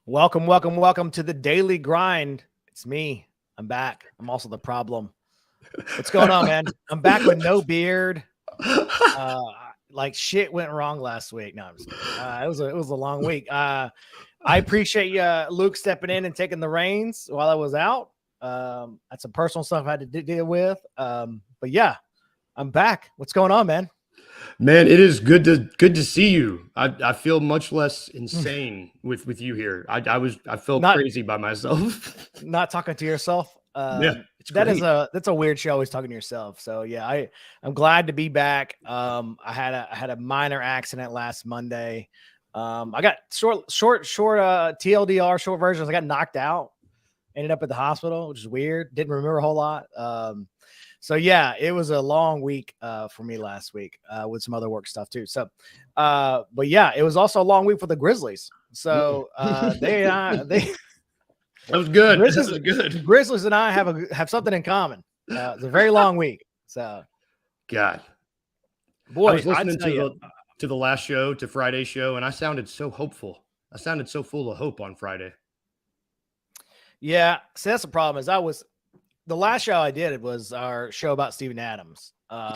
Welcome, welcome, welcome to the Daily Grind. It's me. I'm back. I'm also the problem. What's going on, man? I'm back with no beard. Like shit went wrong last week. No, I'm just kidding. It was a long week. I appreciate Luke stepping in and taking the reins while I was out. That's some personal stuff I had to deal with. But yeah, I'm back. What's going on, man? Man, it is good to see you. I feel much less insane with you here. I felt crazy by myself. Not talking to yourself. Yeah, that's a weird show, always talking to yourself. So yeah, I'm glad to be back. I had a minor accident last Monday. I got short TLDR, short versions. I got knocked out, ended up at the hospital, which is weird. Didn't remember a whole lot. So yeah, it was a long week for me last week with some other work stuff too. So, but yeah, it was also a long week for the Grizzlies. So they that was good. Grizzlies, that was good. Grizzlies and I have something in common. It's a very long week. So, God, boy, I was listening to the last show, to Friday's show, and I sounded so hopeful. I sounded so full of hope on Friday. Yeah, so that's the problem. The last show I did was our show about Steven Adams,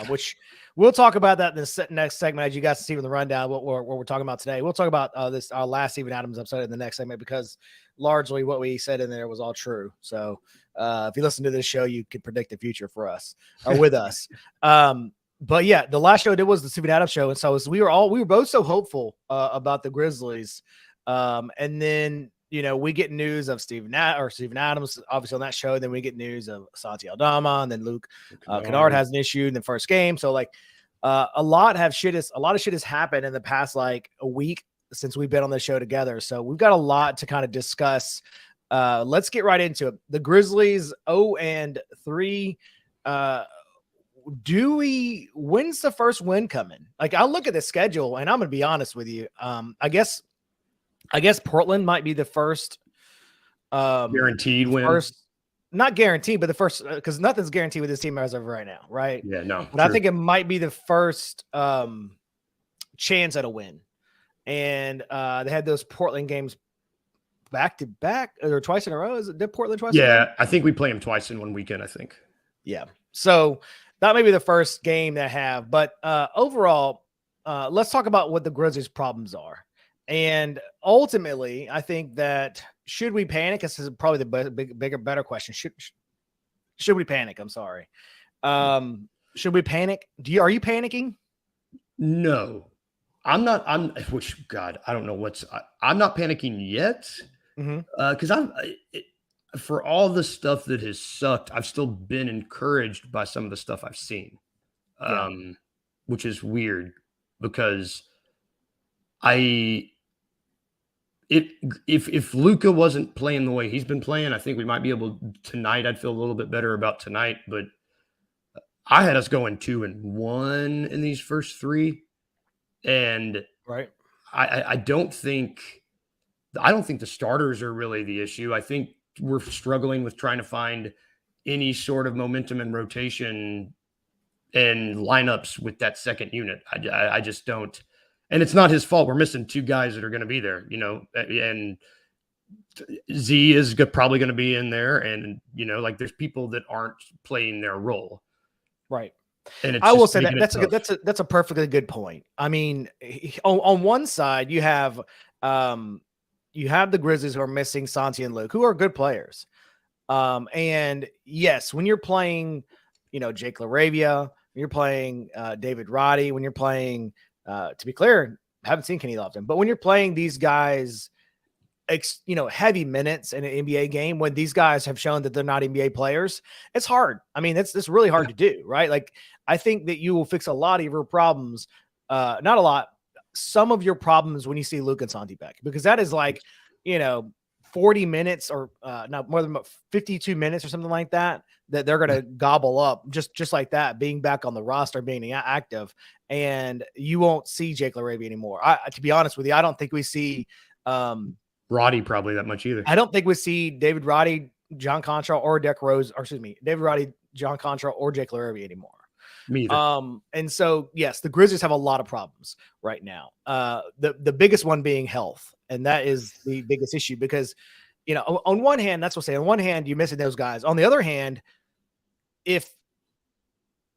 which we'll talk about that in the next segment. As you guys see in the rundown, what we're talking about today, we'll talk about our last Steven Adams episode in the next segment, because largely what we said in there was all true. So if you listen to this show, you can predict the future for us or with us. But yeah, the last show I did was the Steven Adams show, and so we were both so hopeful about the Grizzlies, and then, you know, we get news of Steven Adams, obviously, on that show. Then we get news of Santi Aldama, and then Luke Kennard has an issue in the first game. So like a lot of shit has happened in the past like a week since we've been on the show together. So we've got a lot to kind of discuss. Let's get right into it. The Grizzlies 0-3. When's the first win coming? Like, I look at the schedule, and I'm gonna be honest with you. I guess Portland might be the first guaranteed win. Not guaranteed, but the first, because nothing's guaranteed with this team as of right now, right? Yeah, no. But true. I think it might be the first chance at a win. And they had those Portland games back to back, or twice in a row. Did Portland twice? Yeah, I think we play them twice in one weekend, I think. Yeah. So that may be the first game they have. But overall, let's talk about what the Grizzlies' problems are. And ultimately, I think that should we panic? This is probably the better question. Should we panic? I'm sorry. Should we panic? Are you panicking? No, I'm not. God, I don't know I'm not panicking yet. Because for all the stuff that has sucked, I've still been encouraged by some of the stuff I've seen, which is weird because if Luka wasn't playing the way he's been playing, I think we might be able tonight. I'd feel a little bit better about tonight, but I had us going 2-1 in these first three. And right. I don't think the starters are really the issue. I think we're struggling with trying to find any sort of momentum and rotation and lineups with that second unit. I just don't. And it's not his fault. We're missing two guys that are going to be there, you know, and Z is probably going to be in there. And, you know, like there's people that aren't playing their role. Right. And I will say that's a perfectly good point. I mean, on one side, you have the Grizzlies who are missing Santi and Luke, who are good players. And yes, when you're playing, you know, Jake LaRavia, when you're playing David Roddy, when you're playing, to be clear, I haven't seen Kenny Lofton, but when you're playing these guys, heavy minutes in an NBA game, when these guys have shown that they're not NBA players, it's hard. I mean, it's really hard to do, right? Like, I think that you will fix a lot of your problems, not a lot, some of your problems when you see Luke and Santi back, because that is like, 40 minutes or not more than 52 minutes or something like that they're going to gobble up just like that, being back on the roster, being active, and you won't see Jake LaRavia anymore. To be honest with you, I don't think we see Roddy probably that much either. I don't think we see David Roddy, John Contra, or David Roddy, John Contra, or Jake LaRavia anymore. Me either. And so, yes, the Grizzlies have a lot of problems right now. The biggest one being health. And that is the biggest issue because, on one hand, that's what I'm saying. On one hand, you're missing those guys. On the other hand, if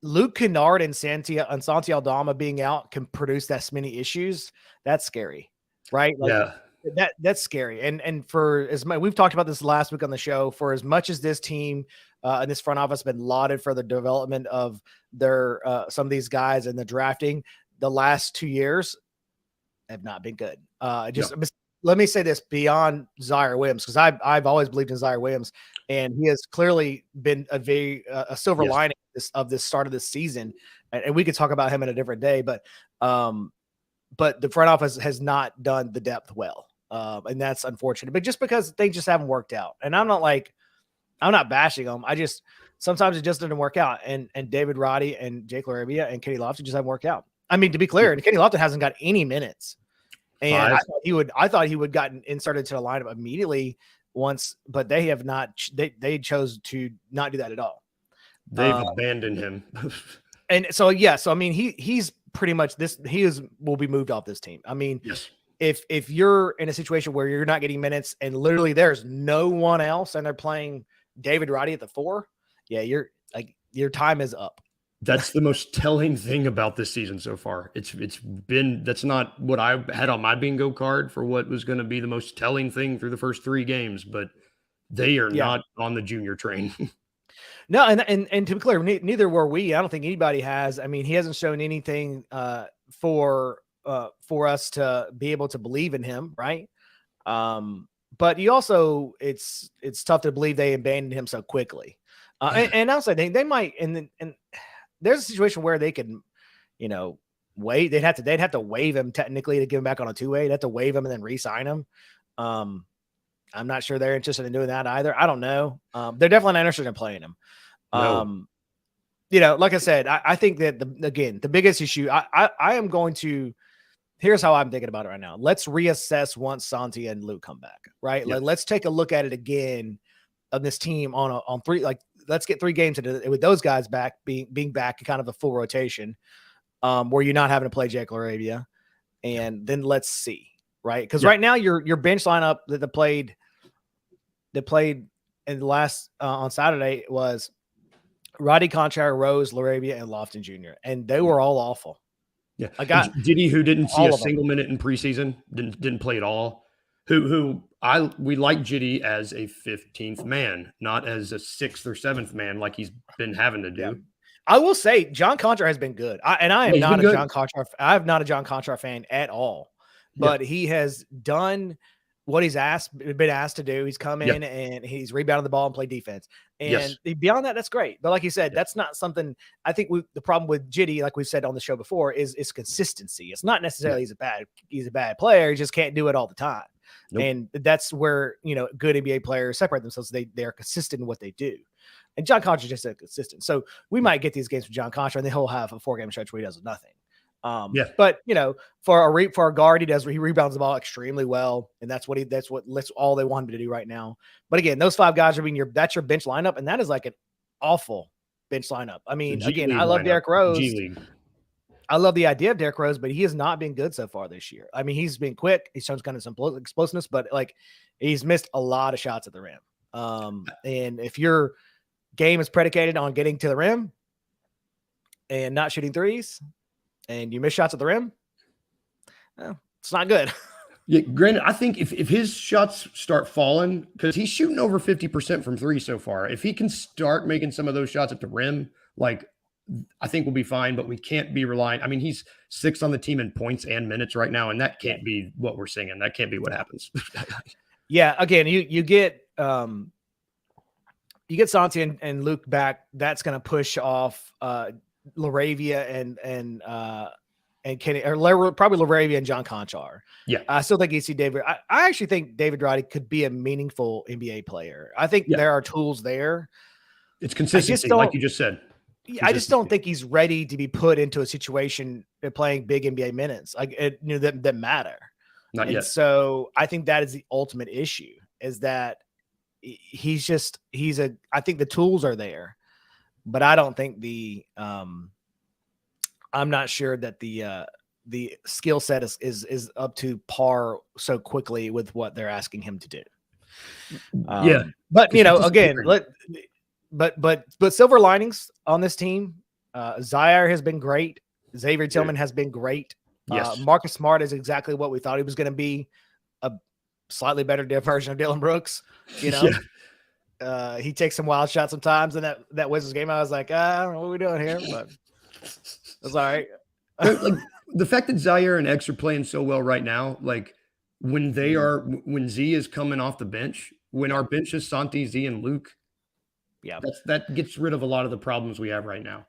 Luke Kennard and Santi Aldama being out can produce that many issues, that's scary, right? Like that's scary. And for as much, we've talked about this last week on the show, for as much as this team and this front office have been lauded for the development of their some of these guys and the drafting, the last 2 years have not been good. Let me say this beyond Zaire Williams, because I've always believed in Zaire Williams, and he has clearly been a silver lining of this start of this season. And we could talk about him in a different day, but the front office has not done the depth well. And that's unfortunate, but just because they just haven't worked out. And I'm not bashing them. Sometimes it just didn't work out. And David Roddy and Jake LaRavia and Kenny Lofton just haven't worked out. I mean, to be clear, Kenny Lofton hasn't got any minutes. And I thought he would gotten inserted to the lineup immediately once, but they have not. They chose to not do that at all. They've abandoned him. And so I mean, he's pretty much this. Will be moved off this team. I mean, yes. If you're in a situation where you're not getting minutes and literally there's no one else and they're playing David Roddy at the 4, your time is up. That's the most telling thing about this season so far. That's not what I had on my bingo card for what was going to be the most telling thing through the first 3 games, but they are not on the junior train. No, and to be clear, neither were we. I don't think anybody has. I mean, he hasn't shown anything for us to be able to believe in him, right? But you also, it's tough to believe they abandoned him so quickly. And also, they might, and there's a situation where they could, wait. They'd have to waive him technically to give him back on a 2-way. They'd have to waive him and then re-sign him. I'm not sure they're interested in doing that either. I don't know. They're definitely not interested in playing him. No. Like I said, I think that the biggest issue, I am going to, here's how I'm thinking about it right now. Let's reassess once Santi and Luke come back, right? Yep. Like, let's take a look at it again of this team on 3, let's get 3 games with those guys back, being back in kind of a full rotation, where you're not having to play Jake LaRavia, and then let's see, right? Because right now your bench lineup that played in the last on Saturday was Roddy Conchar, Rose, LaRavia, and Lofton Jr., and they were all awful. Yeah, Diddy, who didn't see a single minute in preseason, didn't play at all. We like Jitty as a 15th man, not as a 6th or 7th man like he's been having to do. Yeah. I will say John Conchar has been good. I am not a John Conchar fan at all, but he has done what he's been asked to do. He's come in and he's rebounded the ball and played defense. And beyond that, that's great. But like you said, that's not something. I think the problem with Jitty, like we've said on the show before, is consistency. It's not necessarily he's a bad player. He just can't do it all the time. Nope. And that's where, good NBA players separate themselves. They are consistent in what they do. And John Conchar is just consistent. So we might get these games from John Conchar, and then he'll have a 4-game stretch where he does nothing. But for a guard, he rebounds the ball extremely well, and that's all they want him to do right now. But again, those 5 guys are that's your bench lineup, and that is like an awful bench lineup. I mean, again, I love Derrick Rose. I love the idea of Derrick Rose, but he has not been good so far this year. I mean, he's been quick. He's shown kind of some explosiveness, but he's missed a lot of shots at the rim. And if your game is predicated on getting to the rim and not shooting threes, and you miss shots at the rim, it's not good. Yeah, granted, I think if his shots start falling, because he's shooting over 50% from 3 so far, if he can start making some of those shots at the rim, I think we'll be fine, but we can't be relying. I mean, he's 6th on the team in points and minutes right now, and that can't be what we're singing. That can't be what happens. Yeah, again, you get Santi and Luke back. That's going to push off LaRavia and Kenny, or probably LaRavia and John Conchar. Yeah, I still think you see David. I actually think David Roddy could be a meaningful NBA player. I think there are tools there. It's consistency, like you just said. I just don't think he's ready to be put into a situation of playing big NBA minutes that matter. Not yet. So I think that is the ultimate issue, is that I think the tools are there, but I don't think I'm not sure that the skill set is up to par so quickly with what they're asking him to do. Yeah, but you know, again, disappearing. but silver linings on this team. Zaire has been great. Xavier Tillman has been great. Yes. Marcus Smart is exactly what we thought he was going to be. A slightly better version of Dylan Brooks. You know, he takes some wild shots sometimes. And that Wizards game, I was like, I don't know what we're doing here, but it's all right. Like the fact that Zaire and X are playing so well right now, like when Z is coming off the bench, when our bench is Santi, Z, and Luke, that gets rid of a lot of the problems we have right now.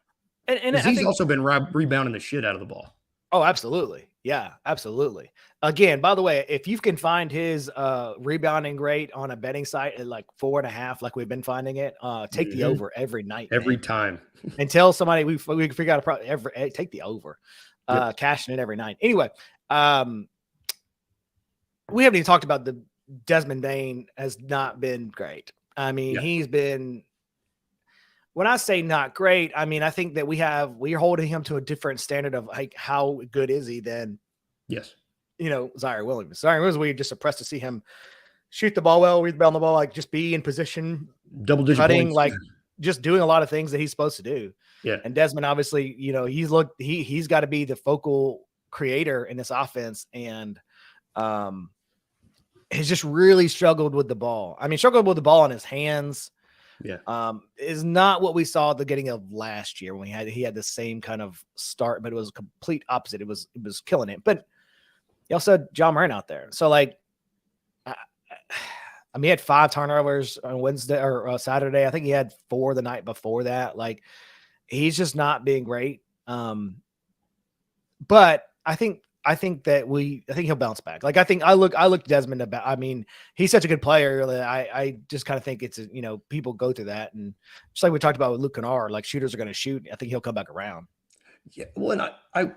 And Z's also been rebounding the shit out of the ball. Oh, absolutely. Yeah, absolutely. Again, by the way, if you can find his rebounding rate on a betting site at like 4.5, like we've been finding it, take the over every night. Every time. And tell somebody we can figure out take the over. Cashing it every night. Anyway, we haven't even talked about the Desmond Bane has not been great. I mean, he's been, when I say not great, I mean, I think that we're holding him to a different standard of like, how good is he than, you know, Zaire Williams. Zaire Williams, we're just impressed to see him shoot the ball well, rebound the ball, like just be in position, double-digit cutting, points. like just doing a lot of things that he's supposed to do. Yeah. And Desmond, obviously, you know, he's got to be the focal creator in this offense. And he's just really struggled with the ball. I mean, struggled with the ball in his hands. Is not what we saw at the beginning of last year when he had the same kind of start, but it was a complete opposite. It was killing it. But he also had John Moran out there. So like, I mean, he had 5 turnovers on Wednesday or Saturday. I think he had 4 the night before that. Like, he's just not being great. But I think he'll bounce back. Like, I look Desmond about, I mean, he's such a good player that I just kind of think it's, you know, people go through that. And just like we talked about with Luke Kennard, like shooters are going to shoot. I think he'll come back around. Yeah. Well, and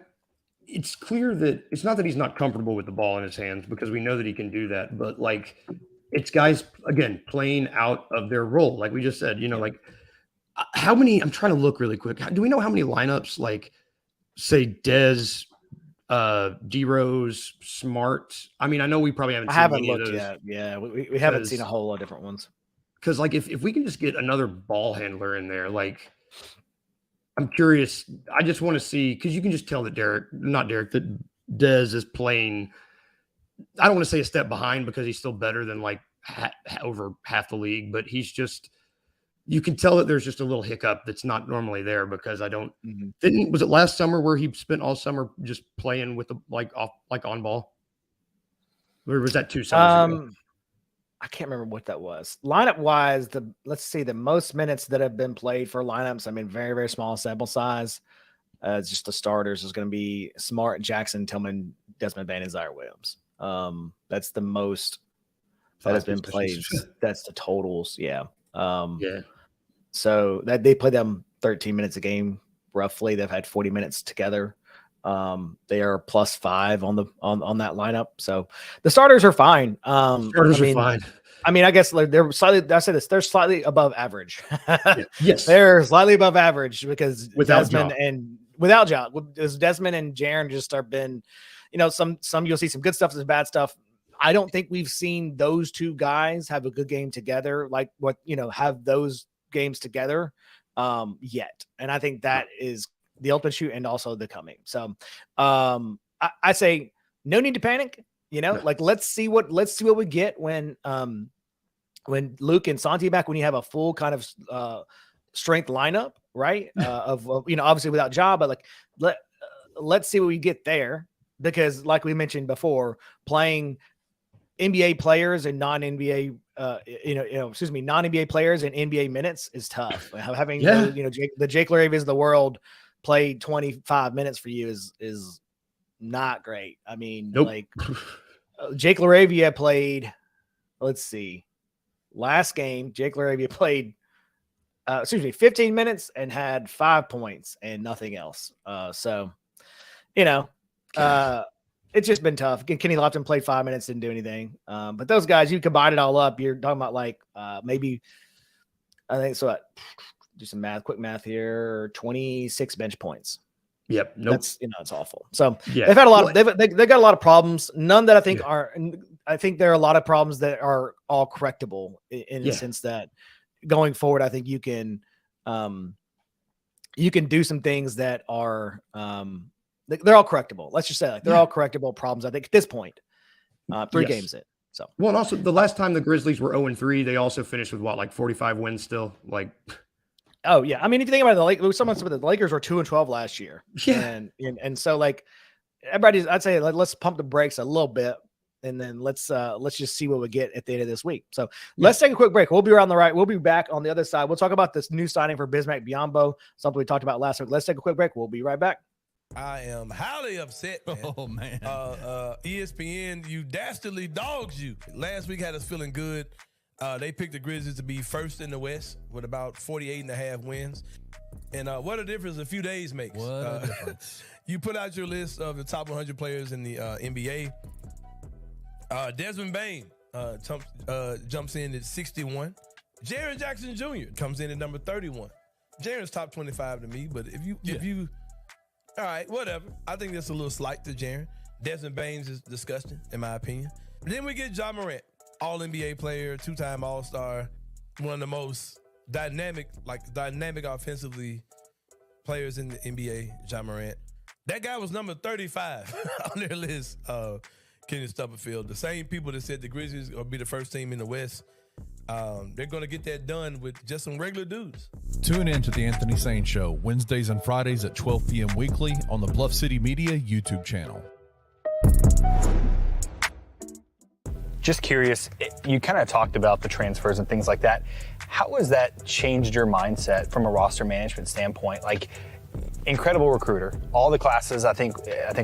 it's clear that it's not that he's not comfortable with the ball in his hands, because we know that he can do that, but like it's guys, again, playing out of their role. Like we just said, you know, like how many, I'm trying to look really quick. Do we know how many lineups, like say Dez, D-Rose, Smart? I mean, I know we probably haven't. I haven't looked yet. Yeah, we haven't seen a whole lot of different ones. Because like if we can just get another ball handler in there, like I'm curious. I just want to see, because you can just tell that that Dez is playing. I don't want to say a step behind, because he's still better than like over half the league, but he's just. You can tell that there's just a little hiccup that's not normally there, because I don't. Was it last summer where he spent all summer just playing with the on ball? Or was that 2 summers ago? I can't remember what that was. Lineup wise, let's see, the most minutes that have been played for lineups. I mean, very, very small sample size. It's just the starters is going to be Smart, Jackson, Tillman, Desmond Bane, and Zaire Williams. That's the most that has been played. That's the totals. Yeah. So that they play them 13 minutes a game roughly. They've had 40 minutes together. They are +5 on that lineup. So the starters are fine. Starters are fine. I mean, I guess they're slightly. I said this. They're slightly above average. Yes, they're slightly above average because without Desmond Desmond and Jaren just have been, you know, some you'll see some good stuff, some bad stuff. I don't think we've seen those two guys have a good game together, like what, you know, have those games together yet. And I think that is the ultimate shoot and also the coming. So I say no need to panic, you know, like let's see what we get when Luke and Santi back, when you have a full kind of strength lineup, right? Of you know, obviously without Ja, but like let's see what we get there, because like we mentioned before, playing NBA players and non-NBA, non-NBA players and NBA minutes is tough. Having the Jake LaRavias of the world play 25 minutes for you is not great. I mean, like Jake LaRavia played. Let's see, last game Jake LaRavia played 15 minutes and had 5 points and nothing else. So, you know, it's just been tough. Kenny Lofton played 5 minutes, didn't do anything. But those guys, you combine it all up, you're talking about like maybe, I think so. Do some quick math here, 26 bench points. Yep. Nope. That's, it's awful. So Yeah. they've had a lot of, they got a lot of problems. None that I think I think there are a lot of problems that are all correctable in the sense that going forward, I think you can do some things that are, they're all correctable. Let's just say they're all correctable problems. I think at this point, 3 games in. So, well, and also the last time the Grizzlies were 0-3, they also finished with 45 wins still. Oh yeah, I mean, if you think about it, the Lakers were 2-12 last year. Yeah, and so everybody's, I'd say let's pump the brakes a little bit, and then let's just see what we get at the end of this week. So let's take a quick break. We'll be around the right. We'll be back on the other side. We'll talk about this new signing for Bismack Biyombo, something we talked about last week. Let's take a quick break. We'll be right back. I am highly upset, man. Oh, man. ESPN, you dastardly dogs you. Last week had us feeling good. They picked the Grizzlies to be first in the West with about 48.5 wins. And what a difference a few days makes. What a difference. You put out your list of the top 100 players in the NBA. Desmond Bain jumps in at 61. Jaren Jackson Jr. comes in at number 31. Jaren's top 25 to me, but if you all right, whatever. I think that's a little slight to Jaren. Desmond Bain is disgusting, in my opinion. Then we get Ja Morant, All-NBA player, 2-time All-Star, one of the most dynamic offensively players in the NBA, Ja Morant. That guy was number 35 on their list, Kenny Stubblefield. The same people that said the Grizzlies will be the first team in the West. They're going to get that done with just some regular dudes. Tune in to the Anthony Sane Show, Wednesdays and Fridays at 12 p.m. weekly on the Bluff City Media YouTube channel. Just curious, you kind of talked about the transfers and things like that. How has that changed your mindset from a roster management standpoint? Incredible recruiter. All the classes, I think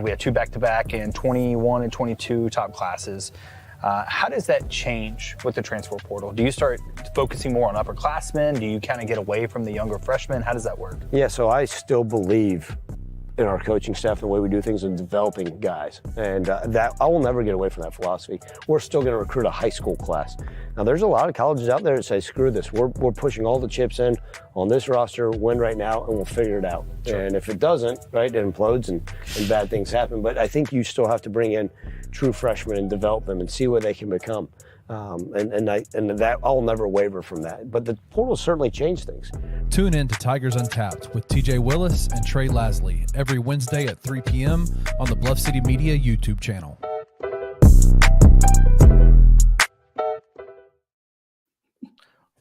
we had 2 back-to-back and 21 and 22 top classes. How does that change with the transfer portal? Do you start focusing more on upperclassmen? Do you kind of get away from the younger freshmen? How does that work? Yeah, so I still believe in our coaching staff, the way we do things and developing guys. And that I will never get away from that philosophy. We're still going to recruit a high school class. Now, there's a lot of colleges out there that say, screw this. We're pushing all the chips in on this roster, win right now, and we'll figure it out. Sure. And if it doesn't, right, it implodes and bad things happen. But I think you still have to bring in true freshmen and develop them and see what they can become. And that I'll never waver from that. But the portal certainly changed things. Tune in to Tigers Untapped with TJ Willis and Trey Lasley every Wednesday at 3 p.m. on the Bluff City Media YouTube channel.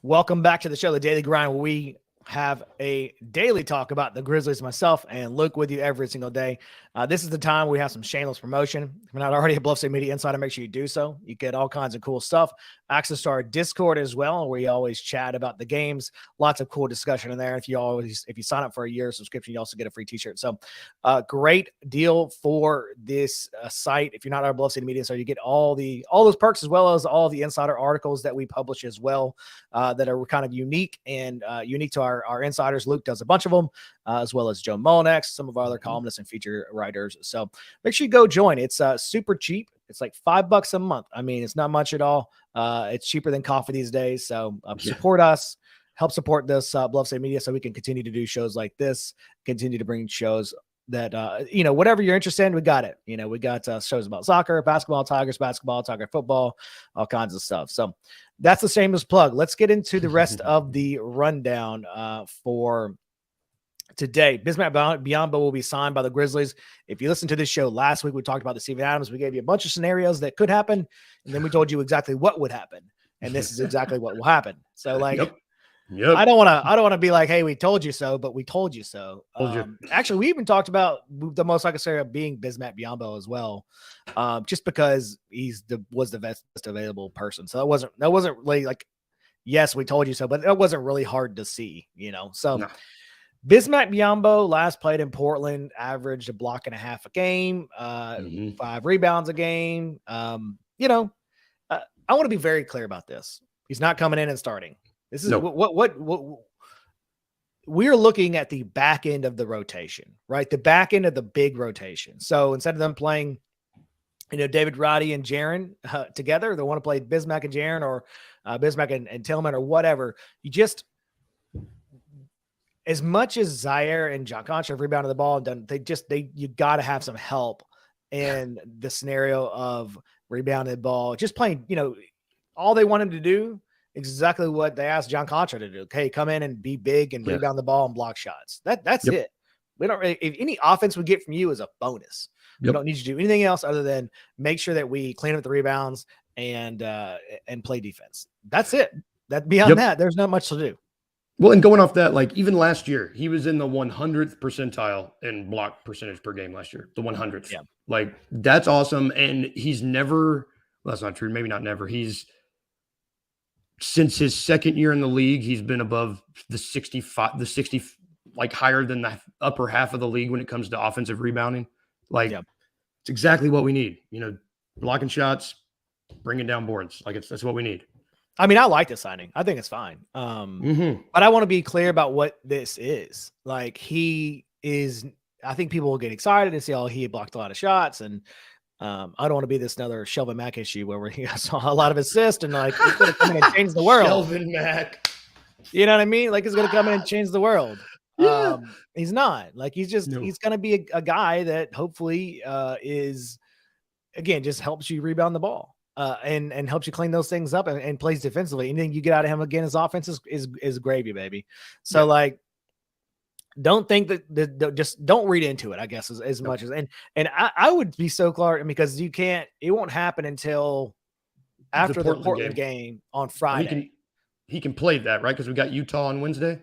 Welcome back to the show, The Daily Grind, where we have a daily talk about the Grizzlies, myself and Luke with you every single day. This is the time we have some shameless promotion. If you're not already a Bluff City Media Insider, make sure you do so. You get all kinds of cool stuff. Access to our Discord as well, where you always chat about the games. Lots of cool discussion in there. If you sign up for a year subscription, you also get a free t-shirt. So great deal for this site. If you're not our Bluff City Media Insider, you get all those perks as well as all the insider articles that we publish as well that are kind of unique and unique to our insiders. Luke does a bunch of them, as well as Joe Molinex, some of our other columnists and feature writers. So make sure you go join. It's super cheap. It's like $5 a month. I mean, it's not much at all. It's cheaper than coffee these days. So support us, help support this Bluff City Media so we can continue to do shows like this, continue to bring shows that, whatever you're interested in, we got it. We got shows about soccer, basketball, Tigers basketball, Tiger football, all kinds of stuff. So that's the shameless plug. Let's get into the rest of the rundown for today. Bismack Biyombo will be signed by the Grizzlies. If you listened to this show last week, we talked about the Steven Adams. We gave you a bunch of scenarios that could happen, and then we told you exactly what would happen. And this is exactly what will happen. So, Yep. I don't want to be like, hey, we told you so, but we told you so. Actually, we even talked about the most likely scenario being Bismack Biyombo as well, just because was the best available person. So that wasn't really like, yes, we told you so, but it wasn't really hard to see, So no. Bismack Biyombo last played in Portland, averaged a block and a half a game, 5 rebounds a game. I want to be very clear about this. He's not coming in and starting. This is what we're looking at, the back end of the rotation, right? The back end of the big rotation. So instead of them playing, David Roddy and Jaren together, they want to play Bismack and Jaren or Bismack and Tillman or whatever. as much as Zaire and John Concha have rebounded the ball and done, you got to have some help in the scenario of rebounded the ball, just playing, all they want him to do exactly what they asked John Concha to do. Okay, come in and be big and rebound the ball and block shots. That's it. We don't really, if any offense we get from you is a bonus. We don't need you to do anything else other than make sure that we clean up the rebounds and play defense. That's it. Beyond that, there's not much to do. Well, and going off that, like even last year, he was in the 100th percentile in block percentage per game last year, the 100th. Yeah. Like that's awesome. And he's never, well, that's not true. Maybe not never. Since his second year in the league, he's been above the 60, like higher than the upper half of the league when it comes to offensive rebounding. Like it's exactly what we need, blocking shots, bringing down boards. Like that's what we need. I mean, I like the signing. I think it's fine. But I want to be clear about what this is. Like I think people will get excited and say, oh, he blocked a lot of shots. And I don't want to be this another Shelvin Mack issue where he saw a lot of assists and like, he's going to come in and change the world. Shelvin Mack. You know what I mean? Like he's going to come in and change the world. Yeah. He's not. Like he's going to be a guy that hopefully is, again, just helps you rebound the ball. And helps you clean those things up and plays defensively. Anything you get out of him again, his offense is gravy, baby. So like, don't think that just don't read into it, I guess, as much as, and I would be so clear because it won't happen until after the Portland game on Friday. He can play that, right? Because we got Utah on Wednesday.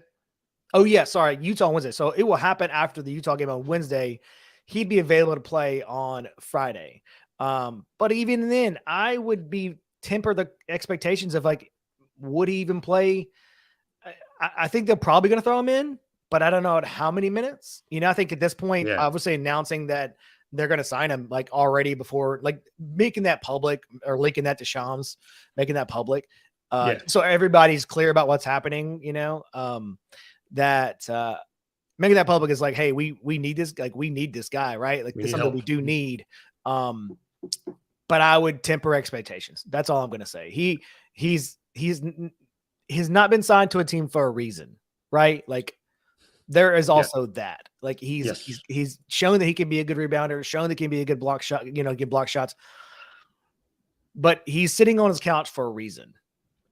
Oh yeah. Sorry. Utah on Wednesday. So it will happen after the Utah game on Wednesday. He'd be available to play on Friday. But even then, I would temper the expectations of like, would he even play? I think they're probably going to throw him in, but I don't know at how many minutes. I think at this point, obviously announcing that they're going to sign him like already before, like making that public or leaking that to Shams, making that public. So everybody's clear about what's happening, that making that public is like, hey, we need this, like we need this guy, right? Like this is something we do need. But I would temper expectations. That's all I'm going to say. He's not been signed to a team for a reason, right? Like there is also that, like he's shown that he can be a good rebounder, shown that he can be a good block shot, get block shots, but he's sitting on his couch for a reason.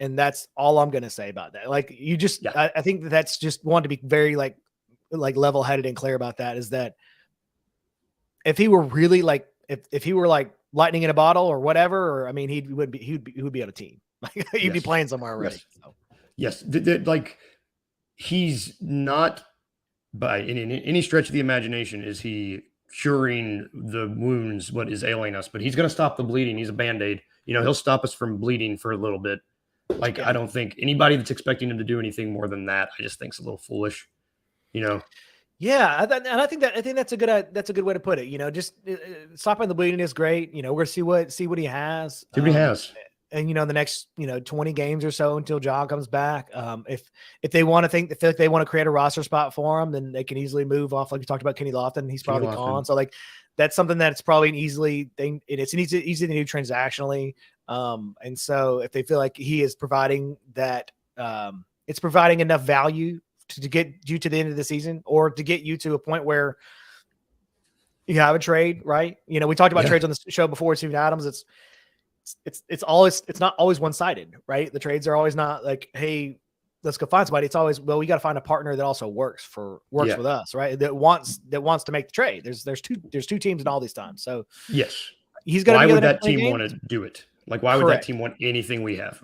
And that's all I'm going to say about that. Like you just, I think that's just wanted to be very like level headed and clear about that is that if he were really like, if he were like lightning in a bottle or whatever, or I mean, he would be on a team. Like he'd be playing somewhere already. Yes. So. Like he's not by any stretch of the imagination is he curing the wounds, what is ailing us, but he's going to stop the bleeding. He's a Band-Aid. He'll stop us from bleeding for a little bit. Like I don't think anybody that's expecting him to do anything more than that, I just think is a little foolish. Yeah, and I think that's a good way to put it. Just stopping the bleeding is great. We're gonna see what he has. See what he has, and the next 20 games or so until John comes back. If they want to feel like they want to create a roster spot for him, then they can easily move off. Like you talked about Kenny Lofton, he's probably gone. So like that's something that's probably an easy thing. It's an easy to do transactionally. And so if they feel like he is providing that, it's providing enough value to get you to the end of the season or to get you to a point where you have a trade, right? We talked about trades on the show before. Steven Adams, it's not always one-sided, right? The trades are always not like, hey, let's go find somebody. It's always, well, we got to find a partner that also works with us, right? That wants to make the trade. There's two teams in all these times. So yes, he's going to. Why would that team want to do it? Like, why would that team want anything we have?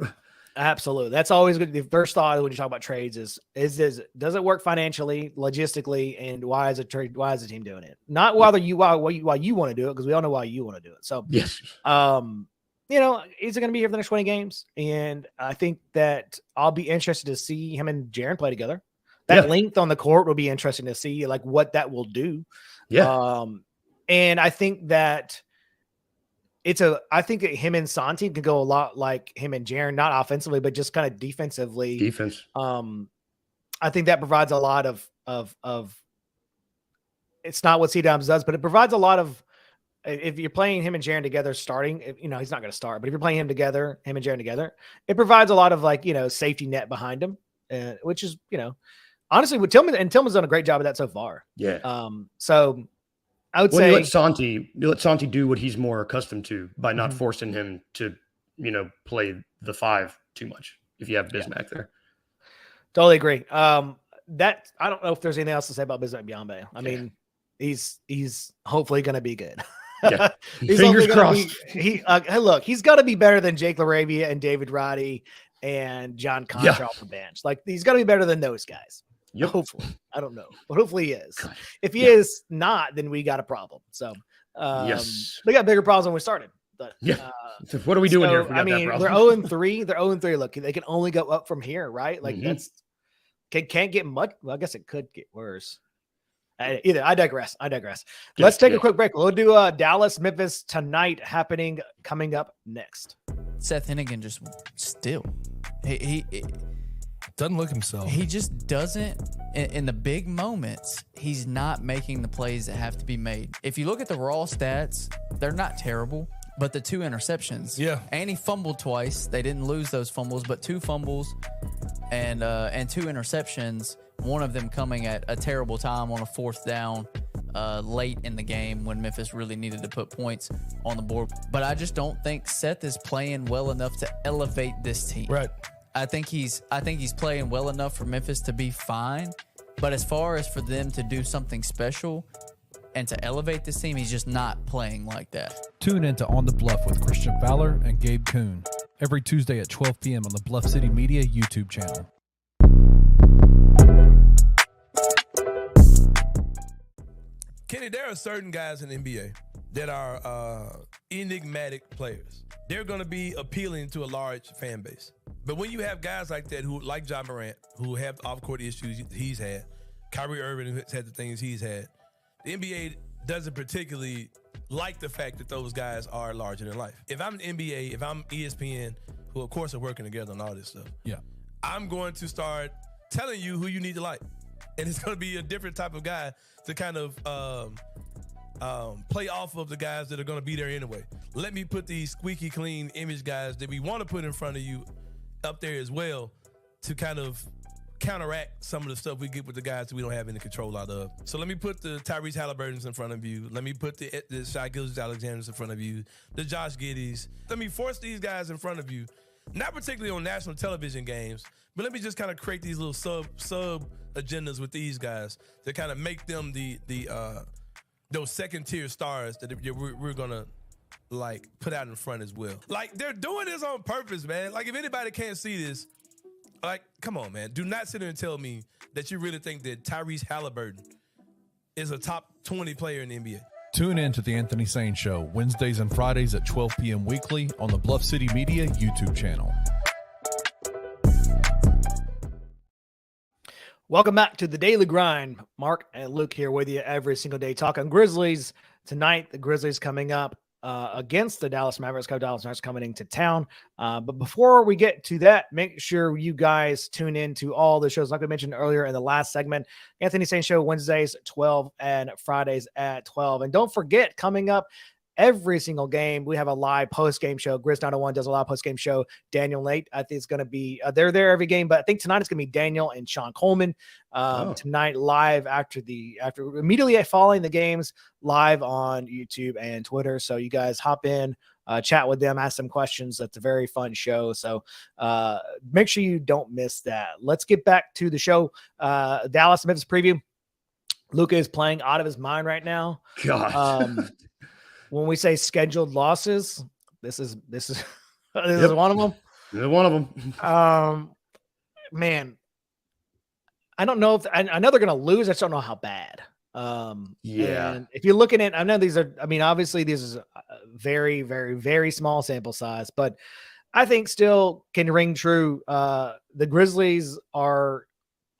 Absolutely. That's always good. The first thought when you talk about trades is does it work financially, logistically, and why is the team doing it? Not why you want to do it, because we all know why you want to do it. So yes. Is it going to be here for the next 20 games? And I think that I'll be interested to see him and Jaren play together. That length on the court will be interesting to see, like what that will do. Yeah. And I think that I think that him and Santi can go a lot like him and Jaren, not offensively, but just kind of defensively. Defense. I think that provides a lot of it's not what C-Dubs does, but it provides a lot of, if you're playing him and Jaren together starting, he's not going to start, but if you're playing him and Jaren together, it provides a lot of safety net behind him, which is, honestly, with Tillman's done a great job of that so far. Yeah. So I would Well, say you let Santi do what he's more accustomed to by not forcing him to, play the 5 too much if you have Bismack there. Totally agree. That I don't know if there's anything else to say about Bismack Biyombo. I mean, he's hopefully going to be good. Yeah. He's Fingers crossed. Hey, look, he's got to be better than Jake LaRavia and David Roddy and John Contra off the bench. Like, he's got to be better than those guys. Yep. Hopefully. I don't know, but hopefully he is. God. If he is not, then we got a problem. So yes, we got bigger problems when we started. But so what are we doing here? If we got that problem? they're 0-3. They're 0-3. Look, they can only go up from here, right? Like can't get much. Well, I guess it could get worse. I digress. Let's take a quick break. We'll do Dallas, Memphis tonight coming up next. Seth Hennigan just still. He doesn't look himself. He just doesn't. In the big moments, he's not making the plays that have to be made. If you look at the raw stats, they're not terrible. But the 2 interceptions. Yeah. And he fumbled twice. They didn't lose those fumbles, but 2 fumbles and 2 interceptions. One of them coming at a terrible time on a 4th down late in the game when Memphis really needed to put points on the board. But I just don't think Seth is playing well enough to elevate this team. Right. I think he's playing well enough for Memphis to be fine. But as far as for them to do something special and to elevate this team, he's just not playing like that. Tune in to On the Bluff with Christian Fowler and Gabe Kuhn every Tuesday at 12 p.m. on the Bluff City Media YouTube channel. Kenny, there are certain guys in the NBA that are enigmatic players. They're going to be appealing to a large fan base. But when you have guys like that who, like John Morant, who have off-court issues he's had, Kyrie Irving has had the things he's had, the NBA doesn't particularly like the fact that those guys are larger than life. If I'm the NBA, if I'm ESPN, who of course are working together on all this stuff, I'm going to start telling you who you need to like. And it's going to be a different type of guy to kind of play off of the guys that are going to be there anyway. Let me put these squeaky clean image guys that we want to put in front of you up there as well to kind of counteract some of the stuff we get with the guys that we don't have any control out of. So let me put the Tyrese Halliburtons in front of you. Let me put the Shai Gilgeous-Alexanders in front of you, the Josh Giddys. Let me force these guys in front of you, not particularly on national television games, but let me just kind of create these little sub agendas with these guys to kind of make them those second tier stars that we're gonna like put out in front as well. Like, they're doing this on purpose, man. Like, if anybody can't see this, like, come on, man. Do not sit there and tell me that you really think that Tyrese Halliburton is a top 20 player in the NBA. Tune in to The Anthony Sane Show, Wednesdays and Fridays at 12 p.m. weekly on the Bluff City Media YouTube channel. Welcome back to the Daily Grind. Mark and Luke here with you every single day talking Grizzlies. Tonight, the Grizzlies coming up against the Dallas Mavericks. Dallas Mavericks coming into town. But before we get to that, make sure you guys tune in to all the shows. Like we mentioned earlier in the last segment, Anthony Sane Show, Wednesdays 12 and Fridays at 12. And don't forget, coming up every single game, we have a live post-game show. Grizz 901 does a live post-game show. Daniel Nate, I think it's going to be, they're there every game, but I think tonight it's going to be Daniel and Sean Coleman tonight live after immediately following the games, live on YouTube and Twitter. So you guys hop in, chat with them, ask them questions. That's a very fun show. So make sure you don't miss that. Let's get back to the show. Dallas Memphis preview. Luka is playing out of his mind right now. God. When we say scheduled losses, this is one of them. One of them. Man, I don't know if I know they're going to lose. I just don't know how bad. And if you're looking at, I know these are, I mean, obviously this is a very, very, very small sample size, but I think still can ring true. The Grizzlies are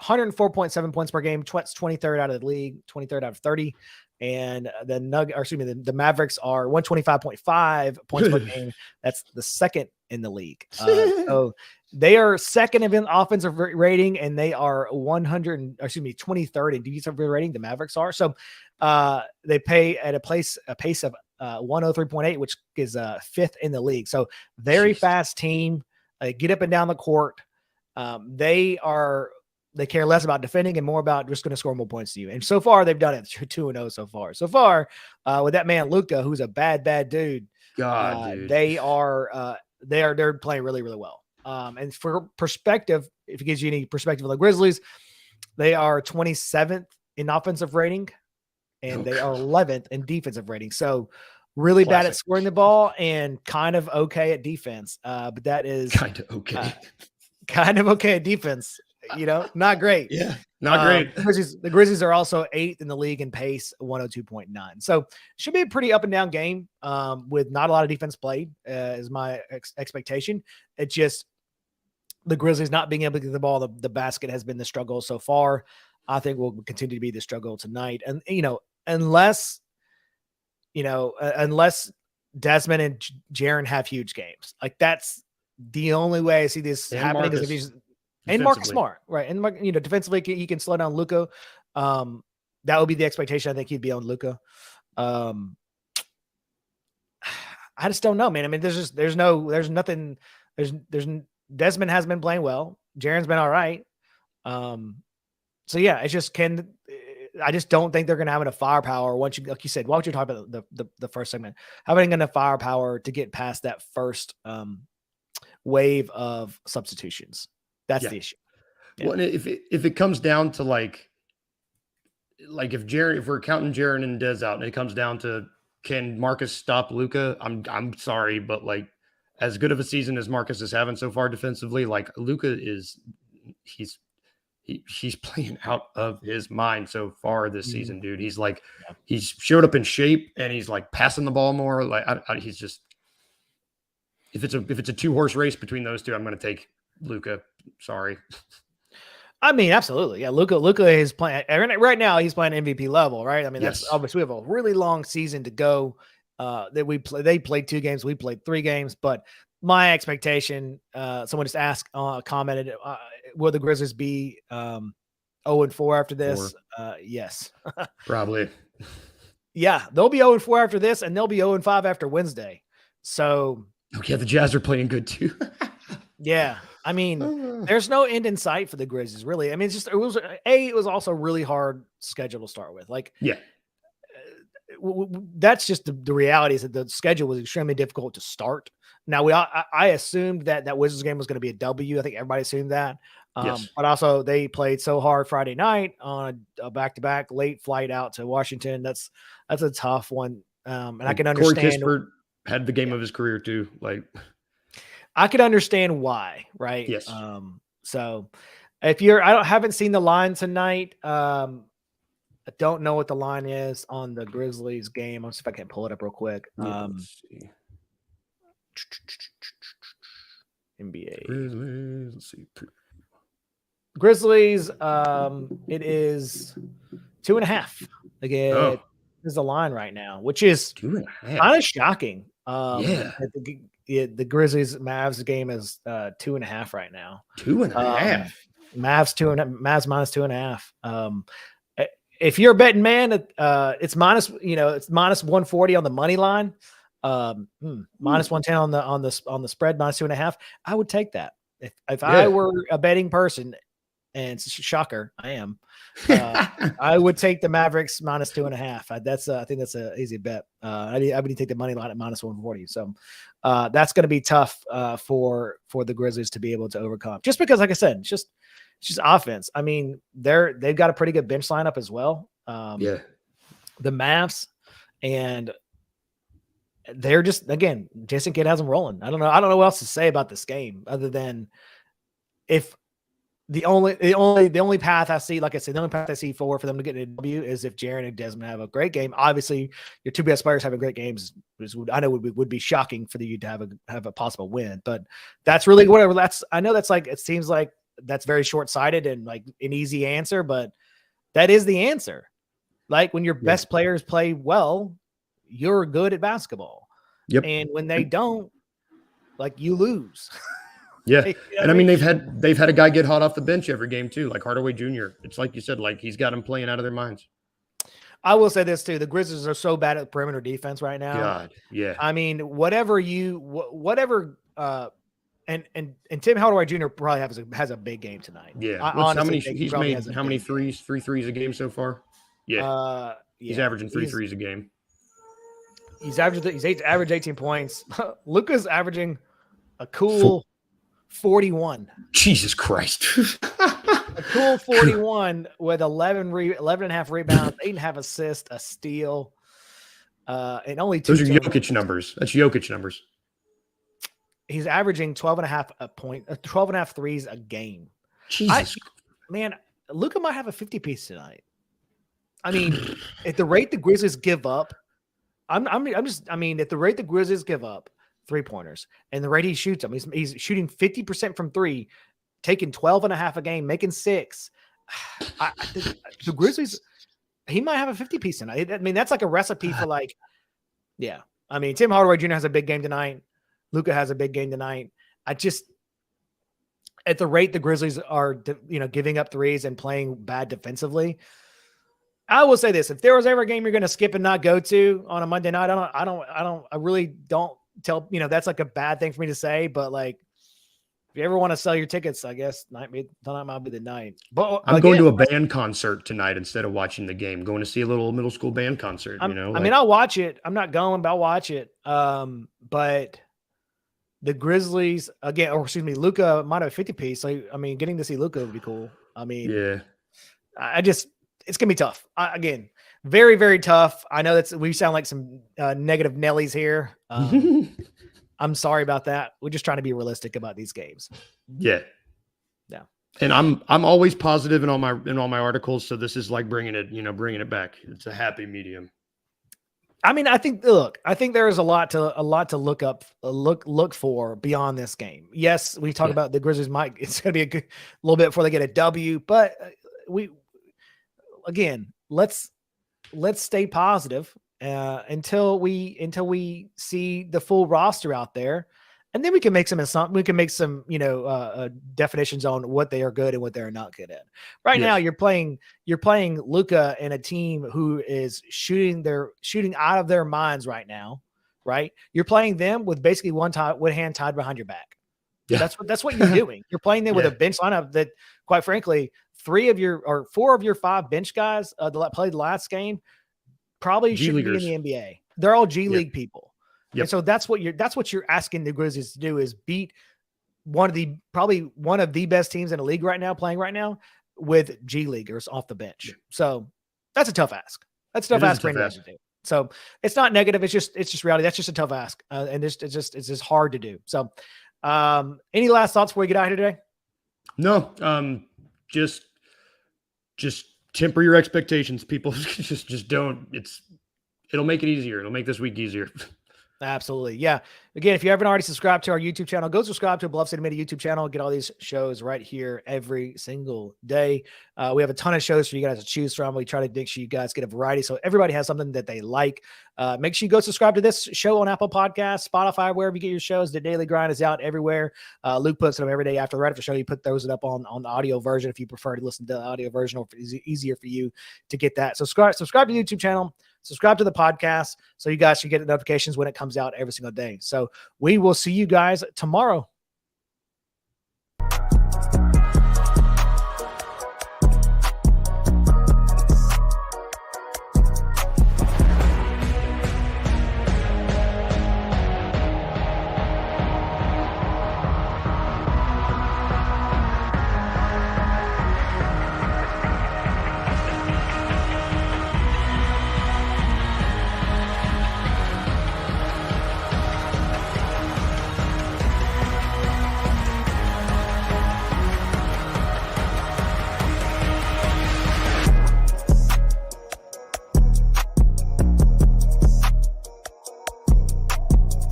104.7 points per game. That's 23rd out of the league, 23rd out of 30. And the Mavericks are 125.5 points per game. That's the second in the league. So they are second in offensive rating, and they are 23rd in defensive rating. The Mavericks are. So they pay at a pace of 103.8, which is fifth in the league. So very fast team. Get up and down the court. They are They care less about defending and more about just going to score more points to you. And so far, they've done it 2-0 so far. So far, with that man Luka, who's a bad dude, dude. They're playing really, really well. And for perspective, if it gives you any perspective on the Grizzlies, they are 27th in offensive rating, and they are 11th in defensive rating. So really bad at scoring the ball and kind of okay at defense. But that is kind of okay. Kind of okay at defense. Not great. Yeah, not great. The Grizzlies are also 8th in the league in pace, 102.9. So should be a pretty up and down game with not a lot of defense played, is my expectation. It's just the Grizzlies not being able to get the ball, the basket has been the struggle so far. I think will continue to be the struggle tonight. And, unless Desmond and Jaren have huge games, like that's the only way I see this happening. Is if he's and Marcus Smart, right? And defensively, he can slow down Luka. That would be the expectation. I think he'd be on Luka. I just don't know, man. I mean, there's nothing. Desmond has been playing well. Jaren's been all right. So yeah, it's just I just don't think they're going to have enough firepower once like you said, what you're talking about the first segment, having enough firepower to get past that first wave of substitutions. That's the issue. Yeah. Well, if it comes down to like if we're counting Jaren and Dez out, and it comes down to can Marcus stop Luka? I'm sorry, but like as good of a season as Marcus is having so far defensively, like Luka he's playing out of his mind so far this season, dude. He's like he's showed up in shape and he's like passing the ball more. Like he's just if it's a 2-horse race between those two, I'm going to take Luka. Sorry. I mean, absolutely. Yeah. Luka is playing right now. He's playing MVP level, right? I mean, that's obviously we have a really long season to go. They played 2 games. We played 3 games, but my expectation, someone just asked, commented, will the Grizzlies be 0-4 after this? Yes. Probably. Yeah. They'll be 0-4 after this, and they'll be 0-5 after Wednesday. So. Okay. The Jazz are playing good too. Yeah. I mean, there's no end in sight for the Grizzlies, really. I mean, it was also a really hard schedule to start with. Like, yeah, that's just the reality is that the schedule was extremely difficult to start. Now, I assumed that Wizards game was going to be a W. I think everybody assumed that. But also they played so hard Friday night on a back-to-back late flight out to Washington. That's a tough one. And I can understand. Corey Kispert had the game of his career too. Like, I could understand why, right? Yes. So if haven't seen the line tonight. I don't know what the line is on the Grizzlies game. I'll see if I can pull it up real quick. Let's see. NBA. Grizzlies. Let's see. Grizzlies. It is 2.5. Again, is the line right now, which is 2.5. kind of shocking. The Grizzlies Mavs game is 2.5 right now. 2.5. Mavs minus 2.5. If you're a betting man, it's minus. It's minus 140 on the money line. Minus 110 on the spread, minus 2.5. I would take that if I were a betting person. And it's a shocker, I am. I would take the Mavericks minus 2.5. I think that's an easy bet. I would take the money line at minus 140. So that's going to be tough for the Grizzlies to be able to overcome. Just because, like I said, it's just offense. I mean, they've got a pretty good bench lineup as well. The Mavs, and they're just, again, Jason Kidd has them rolling. I don't know what else to say about this game other than if. The only path I see, like I said, the only path I see for them to get a W is if Jaren and Desmond have a great game. Obviously, your 2 best players having great games I know would be shocking for you to have a possible win. But that's really whatever. I know that's like, it seems like that's very short-sighted and like an easy answer, but that is the answer. Like when your best players play well, you're good at basketball. Yep. And when they don't, like you lose. Yeah. And I mean, they've had a guy get hot off the bench every game too, like Hardaway Jr. It's like you said, like he's got him playing out of their minds. I will say this too. The Grizzlies are so bad at perimeter defense right now. God. Yeah. I mean, whatever And Tim Hardaway Jr. probably has a big game tonight. Yeah. I How many? honestly think he He's probably made has a how many big game. threes? 3 threes a game so far. Yeah. He's averaging three threes a game. He's averaged 18 points. Luka's averaging a cool 41. Jesus Christ. A cool 41 with 11 and a half rebounds, 8.5 assists, a steal, and only 2. Those are Jokic numbers. That's Jokic numbers. He's averaging 12 and a half 12 and a half threes a game. Jesus. Man, Luka might have a 50 piece tonight. I mean, at the rate the Grizzlies give up, at the rate the Grizzlies give up 3-pointers and the rate he shoots them, he's shooting 50% from 3, taking 12 and a half a game, making 6. The Grizzlies, he might have a 50 piece tonight. I mean, that's like a recipe for like, yeah. I mean, Tim Hardaway Jr. has a big game tonight. Luka has a big game tonight. At the rate the Grizzlies are, giving up threes and playing bad defensively, I will say this: if there was ever a game you're going to skip and not go to on a Monday night, I really don't tell. That's like a bad thing for me to say, but like, if you ever want to sell your tickets, I guess tonight might be the night. But I'm going to a band concert tonight instead of watching the game. Going to see a little middle school band concert. I mean, I'll watch it. I'm not going, but I'll watch it. But the Grizzlies again, or excuse me, Luka might have a 50 piece. So I mean, getting to see Luka would be cool. I mean, yeah, it's gonna be tough. Again, very, very tough. I know we sound like some negative Nellies here. I'm sorry about that. We're just trying to be realistic about these games. Yeah. Yeah. And I'm always positive in all my articles. So this is like bringing it back. It's a happy medium. I mean, I think there is a lot to look for beyond this game. Yes, we talk about the Grizzlies it's going to be a little bit before they get a W, but let's stay positive until we see the full roster out there, and then we can make some definitions on what they are good and what they're not good at. Right now, you're playing Luka and a team who is shooting out of their minds right now. Right, you're playing them with basically one hand tied behind your back. Yeah. That's what you're doing. You're playing them with a bench lineup that, quite frankly, 4 of your 5 bench guys that played last game probably shouldn't be in the NBA. They're all G League people. Yep. And so that's what you're asking the Grizzlies to do, is beat probably one of the best teams in the league right now, playing right now, with G Leaguers off the bench. So that's a tough ask. That's a tough ask for anybody to do. So it's not negative. It's just reality. That's just a tough ask. And it's just hard to do. So any last thoughts before we get out here today? No, just temper your expectations. People just don't. It'll make it easier. It'll make this week easier. Absolutely. Yeah. Again, if you haven't already subscribed to our YouTube channel, go subscribe to Bluff City Media YouTube channel. Get all these shows right here every single day. We have a ton of shows for you guys to choose from. We try to make sure you guys get a variety, so everybody has something that they like. Make sure you go subscribe to this show on Apple Podcasts, Spotify, wherever you get your shows. The Daily Grind is out everywhere. Luke puts them every day right after the show. He throws it up on the audio version if you prefer to listen to the audio version, or if it's easier for you to get that. So subscribe to the YouTube channel. Subscribe to the podcast so you guys should get notifications when it comes out every single day. So we will see you guys tomorrow.